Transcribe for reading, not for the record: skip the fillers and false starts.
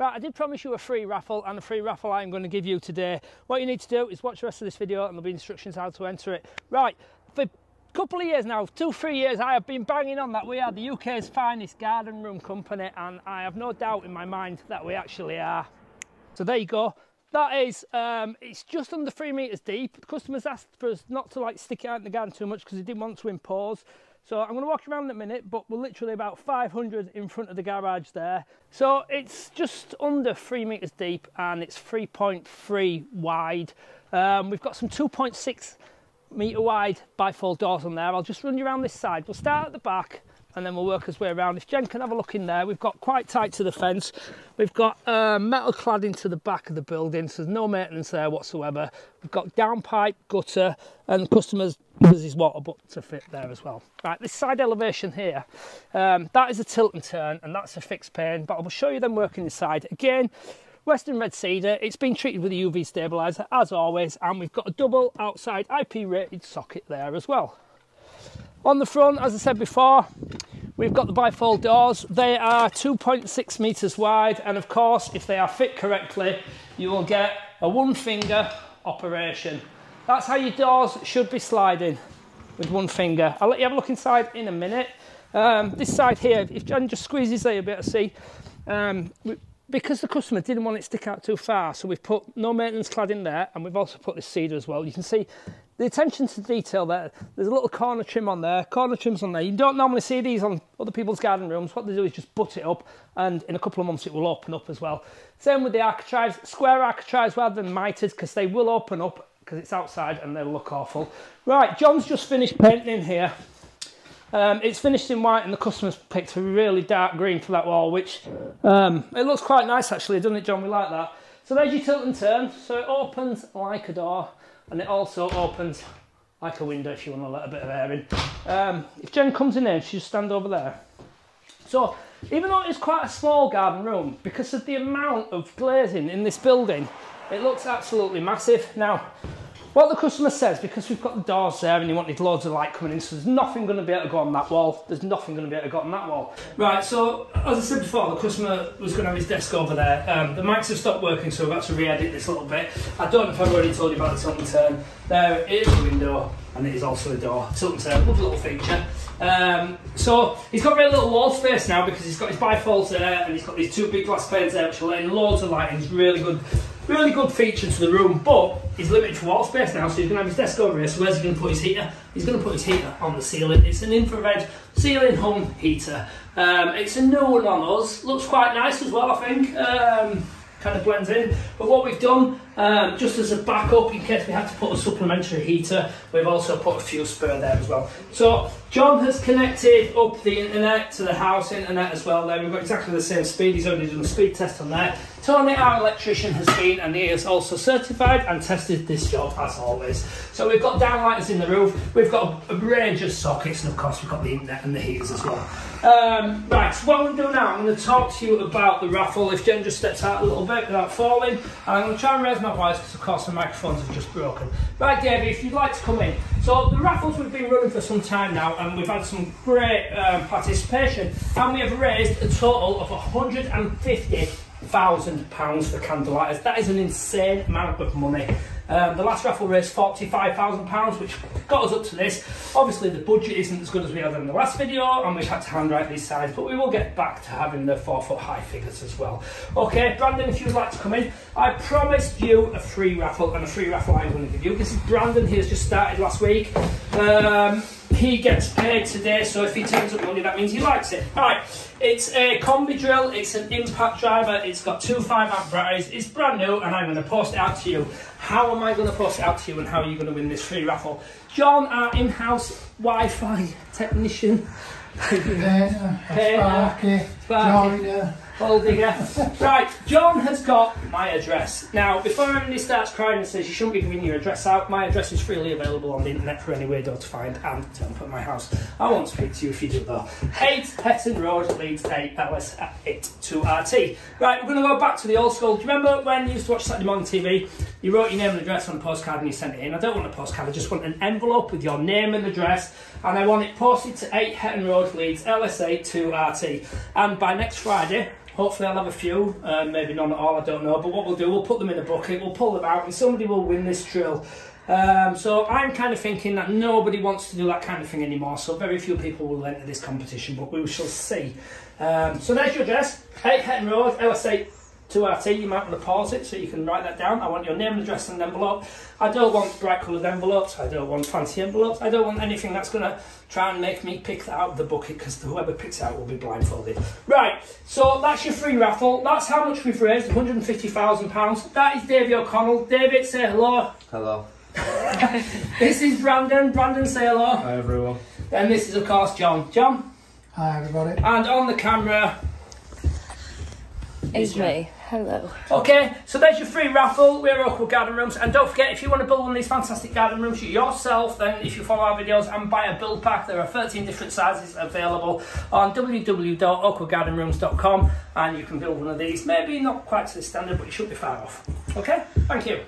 Right, I did promise you a free raffle, and a free raffle I'm going to give you today. What you need to do is watch the rest of this video and there'll be instructions how to enter it. Right, for a couple of years now, 2-3 years, I have been banging on that we are the UK's finest garden room company, and I have no doubt in my mind that we actually are. So there you go. That is, it's just under 3 metres deep. The customers asked for us not to stick it out in the garden too much because they didn't want to impose. So I'm going to walk around in a minute, but we're literally about 500 in front of the garage there. So it's just under 3 metres deep and it's 3.3 wide. We've got some 2.6 metre wide bifold doors on there. I'll just run you around this side. We'll start at the back and then we'll work our way around. If Jen can have a look in there, we've got quite tight to the fence. We've got metal cladding to the back of the building, so there's no maintenance there whatsoever. We've got downpipe, gutter, and customers uses his water butt to fit there as well. Right, this side elevation here, that is a tilt and turn, and that's a fixed pane, but I will show you them working inside. Again, Western red cedar, it's been treated with a UV stabiliser as always, and we've got a double outside IP rated socket there as well. On the front, as I said before, we've got the bifold doors. They are 2.6 metres wide, and of course, if they are fit correctly, you will get a one finger operation. That's how your doors should be sliding, with one finger. I'll let you have a look inside in a minute. This side here, if Jen just squeezes there, you'll be able to see. Because the customer didn't want it to stick out too far, so we've put no maintenance cladding there, and we've also put this cedar as well. You can see the attention to detail there. There's a little corner trim on there, corner trims on there. You don't normally see these on other people's garden rooms. What they do is just butt it up, and in a couple of months it will open up as well. Same with the architraves, square architraves rather than mitered, because they will open up because it's outside and they'll look awful. Right, John's just finished painting in here. It's finished in white and the customer's picked a really dark green for that wall, which it looks quite nice actually, doesn't it, John? We like that. So there's your tilt and turn. So it opens like a door and it also opens like a window if you want to let a bit of air in. If Jen comes in here, she'll just stand over there. So even though it's quite a small garden room, because of the amount of glazing in this building, it looks absolutely massive. Now, what the customer says, because we've got the doors there and he wanted loads of light coming in, so there's nothing going to be able to go on that wall. There's nothing going to be able to go on that wall. Right, so as I said before, the customer was going to have his desk over there. The mics have stopped working, so we've had to re-edit this a little bit. I don't know if I've already told you about the tilt and turn. There is a window, and it is also a door. Tilt and turn, lovely little feature. So he's got very little wall space now because he's got his bifolds there and he's got these two big glass panes there which are letting loads of light in. It's really good feature to the room, but he's limited for wall space now, so he's going to have his desk over here. So where's he going to put his heater? He's going to put his heater on the ceiling. It's an infrared ceiling hung heater. It's a new one on us. Looks quite nice as well, I think. Kind of blends in. But what we've done, just as a backup in case we had to put a supplementary heater, we've also put a fuse spur there as well. So John has connected up the internet to the house internet as well there. We've got exactly the same speed. He's already done a speed test on there. Tony, our electrician, has been, and he is also certified and tested this job as always. So we've got downlighters in the roof, we've got a range of sockets, and of course we've got the internet and the heaters as well. Right, so what I'm going to do now, I'm going to talk to you about the raffle. If Jen just steps out a little bit without falling, and I'm going to try and raise my voice because of course the microphones have just broken. Right, Davey, if you'd like to come in. So the raffles we've been running for some time now, and we've had some great participation, and we have raised a total of £150,000 for candlelighters. That is an insane amount of money. The last raffle raised £45,000, which got us up to this. Obviously the budget isn't as good as we had in the last video, and we've had to handwrite these sides, but we will get back to having the 4-foot high figures as well. Okay, Brandon, if you'd like to come in. I promised you a free raffle, and a free raffle I'm going to give you. This is Brandon, he has just started last week. He gets paid today, so if he turns up money, that means he likes it. Alright, it's a combi drill, it's an impact driver, it's got two 5-amp batteries, it's brand new, and I'm going to post it out to you. How am I going to post it out to you, and how are you going to win this free raffle? John, our in-house Wi-Fi technician. Painter, joiner, hole digger. Right, John has got my address. Now, before anybody starts crying and says you shouldn't be giving your address out, my address is freely available on the internet for any weirdo to find and turn up at my house. I won't speak to you if you do though. 8 Hetton Road, Leeds 8 LS 82RT. Right, we're going to go back to the old school. Do you remember when you used to watch Saturday morning TV? You wrote your name and address on a postcard and you sent it in. I don't want a postcard, I just want an envelope with your name and address, and I want it posted to 8 Hetton Road, Leeds LS 82RT. And by next Friday, Hopefully I'll have a few, maybe none at all, I don't know. But what we'll do, we'll put them in a bucket, we'll pull them out, and somebody will win this drill. So I'm kind of thinking that nobody wants to do that kind of thing anymore, so very few people will enter this competition, but we shall see. So there's your address, 8 Hetton Road, LS8 2RT. You might want to pause it so you can write that down. I want your name and address and envelope. I don't want bright coloured envelopes, I don't want fancy envelopes, I don't want anything that's going to try and make me pick that out of the bucket, because whoever picks it out will be blindfolded. Right, so that's your free raffle. That's how much we've raised, £150,000. That is Davey O'Connell. David, say hello. Hello. This is Brandon. Brandon, say hello. Hi everyone. And this is of course John. John. Hi everybody. And on the camera is me. Hello. Okay, so there's your free raffle. We're Oakwood Garden Rooms, and don't forget, if you want to build one of these fantastic garden rooms yourself, then if you follow our videos and buy a build pack, there are 13 different sizes available on www.oakwoodgardenrooms.com, and you can build one of these. Maybe not quite to the standard, but you shouldn't be far off. Okay, thank you.